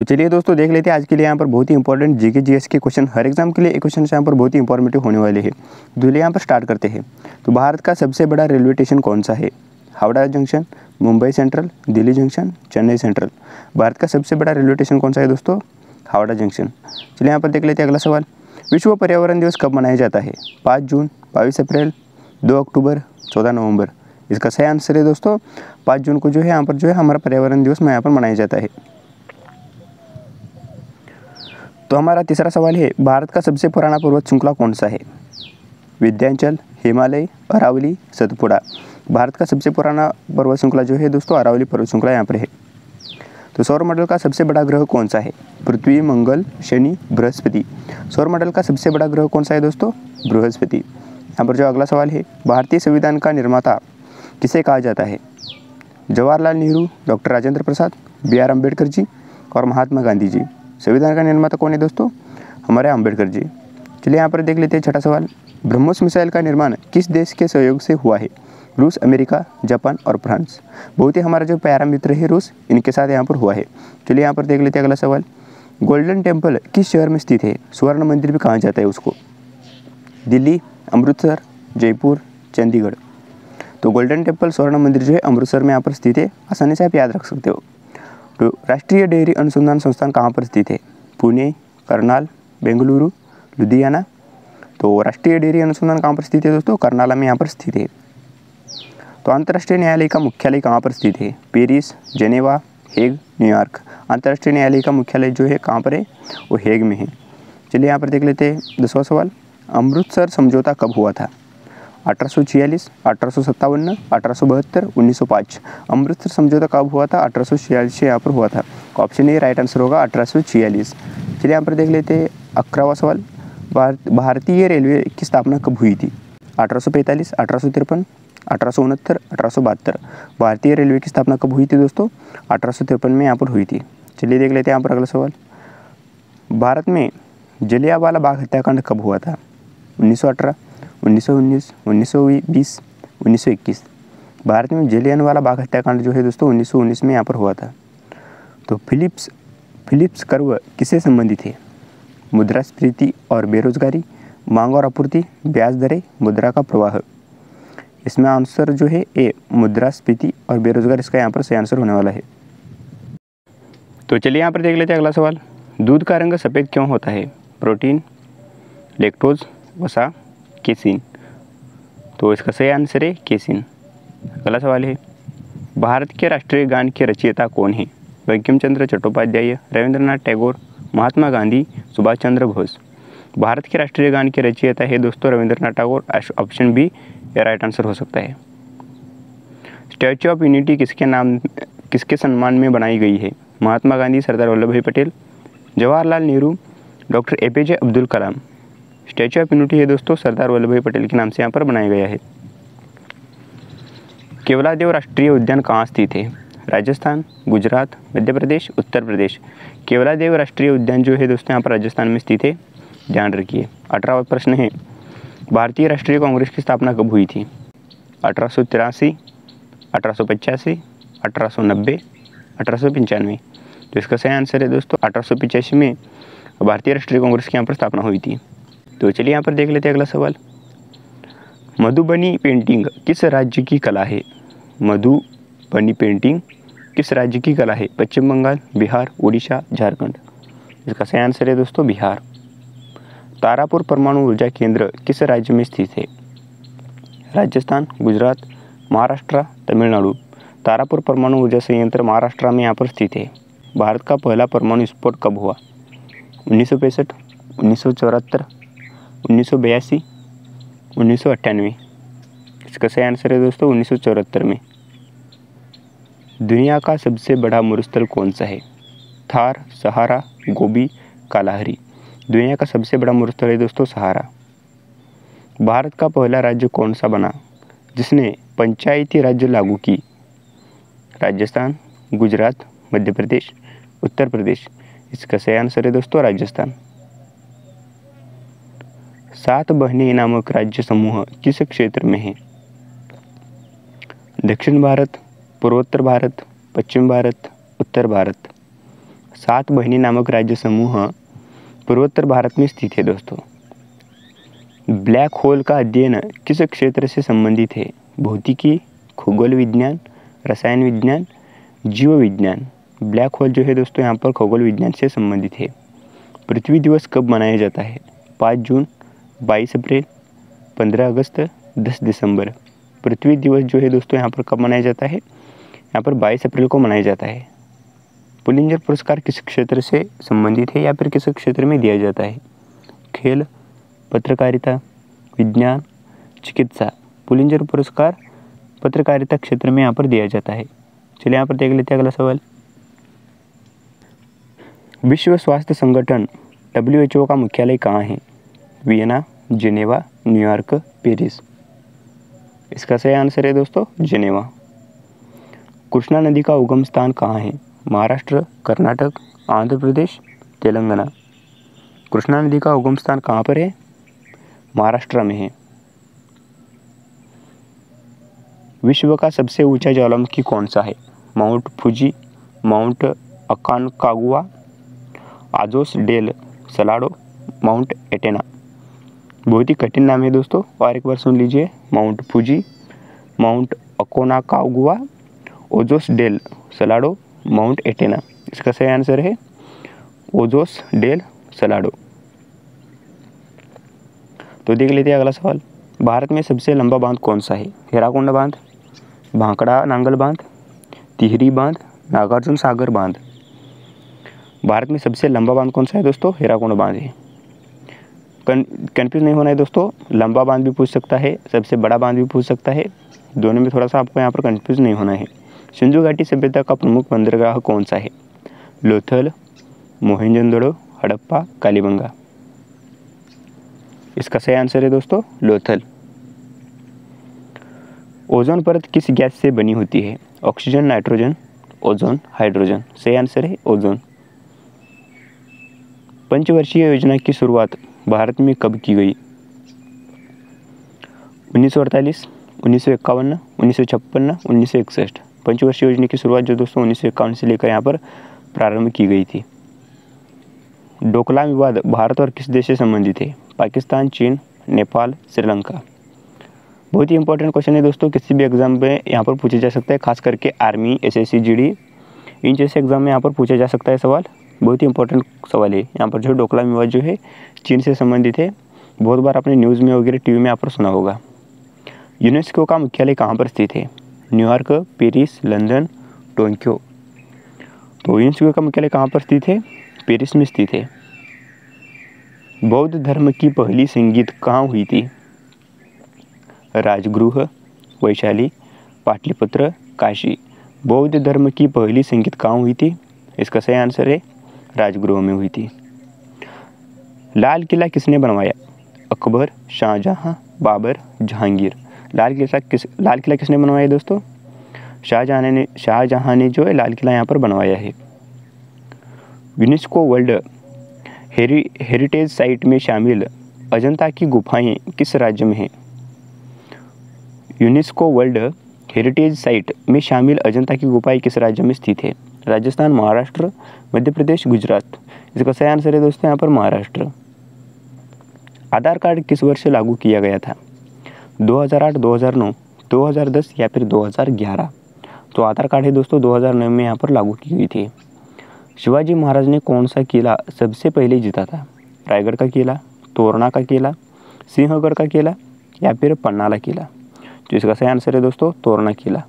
तो चलिए दोस्तों देख लेते हैं आज के लिए यहाँ पर बहुत ही इंपॉर्टेंट जीके जीएस के क्वेश्चन, हर एग्जाम के लिए एक क्वेश्चन यहाँ पर बहुत ही इंफॉर्मेटिव होने वाले हैं। तो चलिए यहाँ पर स्टार्ट करते हैं। तो भारत का सबसे बड़ा रेलवे स्टेशन कौन सा है? Howrah junction, Mumbai central, Delhi junction, Chennai central. Bharat का सबसे बड़ा रेलवे स्टेशन कौन सा है दोस्तों? हावड़ा जंक्शन। चलिए यहाँ पर देख लेते हैं अगला सवाल। विश्व पर्यावरण दिवस कब मनाया जाता है? 5 जून, 22 अप्रैल, 2 अक्टूबर, 14 नवंबर। इसका सही आंसर है दोस्तों 5 जून को जो है यहाँ पर जो है हमारा पर्यावरण दिवस यहाँ पर मनाया जाता है। तो हमारा तीसरा सवाल है, भारत का सबसे पुराना पर्वत श्रृंखला कौन सा है? विंध्याचल, हिमालय, अरावली, सतपुड़ा। भारत का सबसे पुराना पर्वत श्रृंखला जो है दोस्तों अरावली पर्वत श्रृंखला यहाँ पर है। तो सौर मंडल का सबसे बड़ा ग्रह कौन सा है? पृथ्वी, मंगल, शनि, बृहस्पति। सौर मंडल का सबसे बड़ा ग्रह कौन सा है दोस्तों? बृहस्पति। यहाँ पर जो अगला सवाल है, भारतीय संविधान का निर्माता किसे कहा जाता है? Jawaharlal Nehru, doctor Rajendra Prasad, B.R. अम्बेडकर जी और महात्मा गांधी जी। संविधान का निर्माता कौन है दोस्तों? हमारे अम्बेडकर जी। चलिए यहाँ पर देख लेते हैं छठा सवाल। ब्रह्मोस मिसाइल का निर्माण किस देश के सहयोग से हुआ है? रूस, अमेरिका, जापान और फ्रांस। बहुत ही हमारा जो प्यारा मित्र है रूस, इनके साथ यहाँ पर हुआ है। चलिए यहाँ पर देख लेते हैं अगला सवाल। गोल्डन टेम्पल किस शहर में स्थित है? स्वर्ण मंदिर भी कहा जाता है उसको। दिल्ली, अमृतसर, जयपुर, चंडीगढ़। तो गोल्डन टेम्पल स्वर्ण मंदिर जो है अमृतसर में यहाँ पर स्थित है, आसानी से आप याद रख सकते हो। तो राष्ट्रीय डेयरी अनुसंधान संस्थान कहाँ पर स्थित है? पुणे, करनाल, बेंगलुरु, लुधियाना। तो राष्ट्रीय डेयरी अनुसंधान कहाँ पर स्थित है दोस्तों? करनाला में यहाँ पर स्थित है। तो अंतर्राष्ट्रीय न्यायालय का मुख्यालय कहाँ पर स्थित है? Paris, Geneva, Hague, New York. अंतर्राष्ट्रीय न्यायालय का मुख्यालय जो है कहाँ पर है? वो हेग में है। चलिए यहाँ पर देख लेते हैं 10वां सवाल। अमृतसर समझौता कब हुआ था? 1846, 1857, 1872, 1905। अमृतसर समझौता कब हुआ था? 1846 से यहाँ पर हुआ था। ऑप्शन ए राइट आंसर होगा 1846। चलिए यहाँ पर देख लेते हैं 11वां सवाल। भारतीय रेलवे की स्थापना कब हुई थी? 1845, 1853, 1869, 1872। भारतीय रेलवे की स्थापना कब हुई थी दोस्तों? 1853 में यहाँ पर हुई थी। चलिए देख लेते हैं यहाँ पर अगला सवाल। भारत में जलियांवाला बाग हत्याकांड कब हुआ था? 1918, 1919, 1920, 1921। भारत में जलियांवाला बाग हत्याकांड जो है दोस्तों 1919 में यहाँ पर हुआ था। तो फिलिप्स कर्व किससे संबंधित है? मुद्रास्फीति और बेरोजगारी, मांग और आपूर्ति, ब्याज दरें, मुद्रा का प्रवाह। इसमें आंसर जो है ए मुद्रास्फीति और बेरोजगार, इसका यहाँ पर सही आंसर होने वाला है। तो चलिए यहाँ पर देख लेते हैं अगला सवाल। दूध का रंग सफ़ेद क्यों होता है? प्रोटीन, लैक्टोज, वसा, केसिन। तो इसका सही आंसर है केसिन। अगला सवाल है, भारत के राष्ट्रीय गान के रचयिता कौन है? बंकिम चंद्र चट्टोपाध्याय, रविंद्रनाथ टैगोर, महात्मा गांधी, सुभाष चंद्र बोस। भारत के राष्ट्रीय गान के रचयिता है दोस्तों रविंद्रनाथ टैगोर। ऑप्शन बी ये राइट आंसर हो सकता है। स्टैच्यू ऑफ यूनिटी किसके सम्मान में बनाई गई है? महात्मा गांधी, सरदार वल्लभ भाई Patel, Jawaharlal Nehru, doctor APJ Abdul Kalam. Statue of unity है दोस्तों सरदार वल्लभ भाई पटेल के नाम से यहाँ पर बनाया गया है। केवलादेव राष्ट्रीय उद्यान कहाँ स्थित है? राजस्थान, गुजरात, मध्य प्रदेश, उत्तर प्रदेश। केवलादेव राष्ट्रीय उद्यान जो है दोस्तों यहाँ पर राजस्थान में स्थित है, ध्यान रखिए। 18वां प्रश्न है, भारतीय राष्ट्रीय कांग्रेस की स्थापना कब हुई थी? 1883, 1885, 1890, 1895। तो इसका सही आंसर है दोस्तों 1885 में भारतीय राष्ट्रीय कांग्रेस की यहाँ पर स्थापना हुई थी। तो चलिए यहाँ पर देख लेते हैं अगला सवाल। मधुबनी पेंटिंग किस राज्य की कला है? मधुबनी पेंटिंग किस राज्य की कला है? पश्चिम बंगाल, बिहार, उड़ीसा, झारखंड। इसका सही आंसर है दोस्तों बिहार। तारापुर परमाणु ऊर्जा केंद्र किस राज्य में स्थित है? राजस्थान, गुजरात, महाराष्ट्र, तमिलनाडु। तारापुर परमाणु ऊर्जा संयंत्र महाराष्ट्र में यहाँ पर स्थित है। भारत का पहला परमाणु विस्फोट कब हुआ? 1965, 1974, 1982, 1998। इसका सही आंसर है दोस्तों 1974 में। दुनिया का सबसे बड़ा मरुस्थल कौन सा है? थार, सहारा, गोबी, कालाहारी। दुनिया का सबसे बड़ा मरुस्थल है दोस्तों सहारा। भारत का पहला राज्य कौन सा बना जिसने पंचायती राज्य लागू की? राजस्थान, गुजरात, मध्य प्रदेश, उत्तर प्रदेश। इसका सही आंसर है दोस्तों राजस्थान। 7 बहनें नामक राज्य समूह किस क्षेत्र में है? दक्षिण भारत, पूर्वोत्तर भारत, पश्चिम भारत, उत्तर भारत। सात बहिनी नामक राज्य समूह पूर्वोत्तर भारत में स्थित है दोस्तों। ब्लैक होल का अध्ययन किस क्षेत्र से संबंधित है? भौतिकी, खगोल विज्ञान, रसायन विज्ञान, जीव विज्ञान। ब्लैक होल जो है दोस्तों यहाँ पर खगोल विज्ञान से संबंधित है। पृथ्वी दिवस कब मनाया जाता है? 5 जून, 22 अप्रैल, 15 अगस्त, 10 दिसंबर। पृथ्वी दिवस जो है दोस्तों यहाँ पर कब मनाया जाता है? यहाँ पर 22 अप्रैल को मनाया जाता है। पुलिंजर पुरस्कार किस क्षेत्र से संबंधित है या फिर किस क्षेत्र में दिया जाता है? खेल, पत्रकारिता, विज्ञान, चिकित्सा। पुलिंजर पुरस्कार पत्रकारिता क्षेत्र में यहाँ पर दिया जाता है। चलिए यहाँ पर देख लेते हैं अगला सवाल। विश्व स्वास्थ्य संगठन WHO का मुख्यालय कहाँ है? Vienna, Geneva, New York, Paris. इसका सही आंसर है दोस्तों जिनेवा। कृष्णा नदी का उगम स्थान कहाँ है? महाराष्ट्र, कर्नाटक, आंध्र प्रदेश, तेलंगाना। कृष्णा नदी का उगम स्थान कहाँ पर है? महाराष्ट्र में है। विश्व का सबसे ऊंचा ज्वालामुखी कौन सा है? Mount Fuji, Mount Aconcagua, Ojos del Salado, Mount Etna. बहुत ही कठिन नाम है दोस्तों, और एक बार सुन लीजिए। Mount Fuji, Mount Aconcagua, Ojos del Salado, Mount Etna. इसका सही आंसर है ओजोस डेल सलाडो। तो देख लेते हैं अगला सवाल। भारत में सबसे लंबा बांध कौन सा है? हीराकुंड बांध, भांकड़ा नांगल बांध, तिहरी बांध, नागार्जुन सागर बांध। भारत में सबसे लंबा बांध कौन सा है दोस्तों? हीराकुंड बांध है। कन्फ्यूज नहीं होना है दोस्तों, लंबा बांध भी पूछ सकता है, सबसे बड़ा बांध भी पूछ सकता है, दोनों में थोड़ा सा आपको यहाँ पर कन्फ्यूज नहीं होना है। सिंधु घाटी सभ्यता का प्रमुख बंदरगाह कौन सा है? लोथल, मोहनजोदड़ो, हड़प्पा, कालीबंगा। इसका सही आंसर है दोस्तों लोथल। ओजोन परत किस गैस से बनी होती है? Oxygen, nitrogen, ozone, hydrogen. सही आंसर है ओजोन। पंचवर्षीय योजना की शुरुआत भारत में कब की गई? 1948, 1951, 1956, 1961। पंचवर्षीय योजना की शुरुआत जो दोस्तों 1951 से लेकर यहाँ पर प्रारंभ की गई थी। डोकलाम विवाद भारत और किस देश से संबंधित है? पाकिस्तान, चीन, नेपाल, श्रीलंका। बहुत ही इंपॉर्टेंट क्वेश्चन है दोस्तों, किसी भी एग्जाम में यहाँ पर पूछा जा सकता है, खास करके आर्मी, SSC, GD इन जैसे एग्जाम में यहाँ पर पूछा जा सकता है सवाल। बहुत ही इंपॉर्टेंट सवाल है। यहाँ पर जो डोकलाम विवाद जो है चीन से संबंधित है। बहुत बार आपने न्यूज़ में वगैरह TV में यहाँ पर सुना होगा। यूनेस्को का मुख्यालय कहाँ पर स्थित है? New York, Paris, London, Tokyo. तो यूनेस्को का मुख्यालय कहाँ पर स्थित है? पेरिस में स्थित है। बौद्ध धर्म की पहली संगीत कहाँ हुई थी? राजगृह, वैशाली, पाटलिपुत्र, काशी। बौद्ध धर्म की पहली संगीत कहाँ हुई थी? इसका सही आंसर है राजगृह में हुई थी। लाल किला किसने बनवाया? अकबर, शाहजहां, बाबर, जहांगीर। लाल किला किसने बनवाया दोस्तों? शाहजहां ने जो है लाल किला यहाँ पर बनवाया है। यूनेस्को वर्ल्ड हेरिटेज साइट में शामिल अजंता की गुफाएं किस राज्य में हैं? यूनेस्को वर्ल्ड हेरिटेज साइट में शामिल अजंता की गुफाएं किस राज्य में स्थित है? राजस्थान, महाराष्ट्र, मध्य प्रदेश, गुजरात। इसका सही आंसर है दोस्तों यहाँ पर महाराष्ट्र। आधार कार्ड किस वर्ष से लागू किया गया था? 2008, 2009, 2010 या फिर 2011। तो आधार कार्ड है दोस्तों 2009 में यहाँ पर लागू की गई थी। शिवाजी महाराज ने कौन सा किला सबसे पहले जीता था? रायगढ़ का किला, तोरना का किला, सिंहगढ़ का किला या फिर पन्नाला किला। तो इसका सही आंसर है दोस्तों तोरना किला।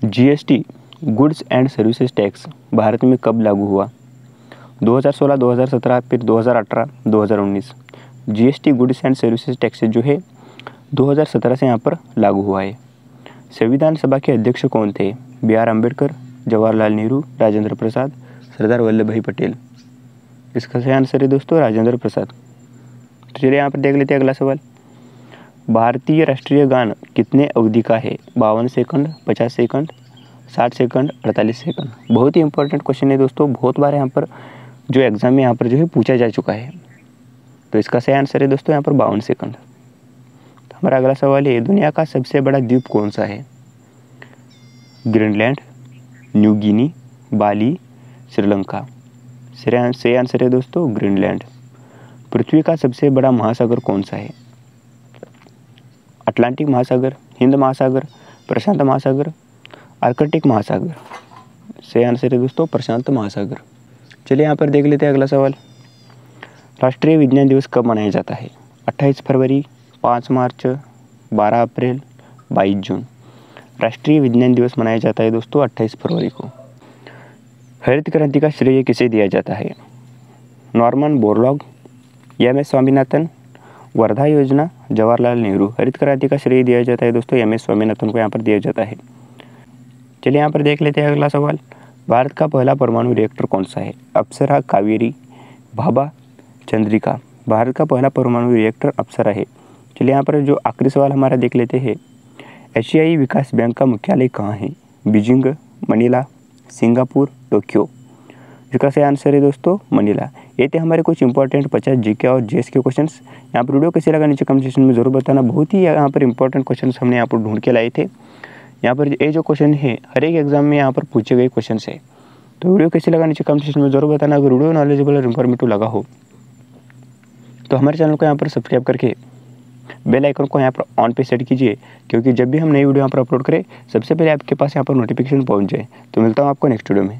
GST goods and services tax Bharat में कब लागू हुआ? 2016, 2017, फिर 2018, 2019। GST goods and services tax जो है 2017 से यहाँ पर लागू हुआ है। संविधान सभा के अध्यक्ष कौन थे? BR अम्बेडकर, जवाहरलाल नेहरू, राजेंद्र प्रसाद, सरदार वल्लभ भाई पटेल। इसका सही आंसर है दोस्तों राजेंद्र प्रसाद। तो चलिए यहाँ पर देख लेते हैं अगला सवाल। भारतीय राष्ट्रीय गान कितने अवधि का है? 52 सेकंड, 50 सेकंड, 60 सेकंड, 48 सेकंड। बहुत ही इंपॉर्टेंट क्वेश्चन है दोस्तों, बहुत बार यहाँ पर जो एग्जाम में यहाँ पर जो है पूछा जा चुका है। तो इसका सही आंसर है दोस्तों यहाँ पर 52 सेकंड। तो हमारा अगला सवाल है, दुनिया का सबसे बड़ा द्वीप कौन सा है? ग्रीनलैंड, न्यू गिनी, बाली, श्रीलंका। सही आंसर है दोस्तों ग्रीनलैंड। पृथ्वी का सबसे बड़ा महासागर कौन सा है? अटलांटिक महासागर, हिंद महासागर, प्रशांत महासागर, आर्कटिक महासागर। सही आंसर है दोस्तों प्रशांत महासागर। चलिए यहाँ पर देख लेते हैं अगला सवाल। राष्ट्रीय विज्ञान दिवस कब मनाया जाता है? 28 फरवरी, 5 मार्च, 12 अप्रैल, 22 जून। राष्ट्रीय विज्ञान दिवस मनाया जाता है दोस्तों 28 फरवरी को। हरित क्रांति का श्रेय किसे दिया जाता है? Norman Borlaug, M S. Swaminathan, Wardha योजना, जवाहरलाल नेहरू। हरित क्रांति का श्रेय दिया जाता है दोस्तों एम.एस. स्वामीनाथन को यहाँ पर दिया जाता है। चलिए यहाँ पर देख लेते हैं अगला सवाल। भारत का पहला परमाणु रिएक्टर कौन सा है? अप्सरा, कावेरी, भाभा, चंद्रिका। भारत का पहला परमाणु रिएक्टर अप्सरा है। चलिए यहाँ पर जो आखिरी सवाल हमारा देख लेते हैं। एशियाई विकास बैंक का मुख्यालय कहाँ है? Beijing, Manila, Singapore, Tokyo. इसका सही आंसर है दोस्तों मनीला। ये थे हमारे कुछ इंपॉर्टेंट 50 जीके और जीएस के क्वेश्चंस। यहाँ पर वीडियो कैसे लगा नीचे कमेंट सेक्शन में जरूर बताना। बहुत ही यहाँ पर इंपॉर्टेंट क्वेश्चंस हमने यहाँ पर ढूंढ के लाए थे। यहाँ पर ये जो क्वेश्चन है हर एक एग्जाम में यहाँ पर पूछे गए क्वेश्चन है। तो वीडियो कैसे लगा नीचे कमेंट सेक्शन में जरूर बताना। अगर वीडियो नॉलेजेबल और इन्फॉर्मेटिव लगा हो तो हमारे चैनल को यहाँ पर सब्सक्राइब करके बेल आइकन को यहाँ पर ऑन पे सेट कीजिए, क्योंकि जब भी हम नई वीडियो यहाँ पर अपलोड करें सबसे पहले आपके पास यहाँ पर नोटिफिकेशन पहुँच जाए। तो मिलता हूँ आपको नेक्स्ट वीडियो में।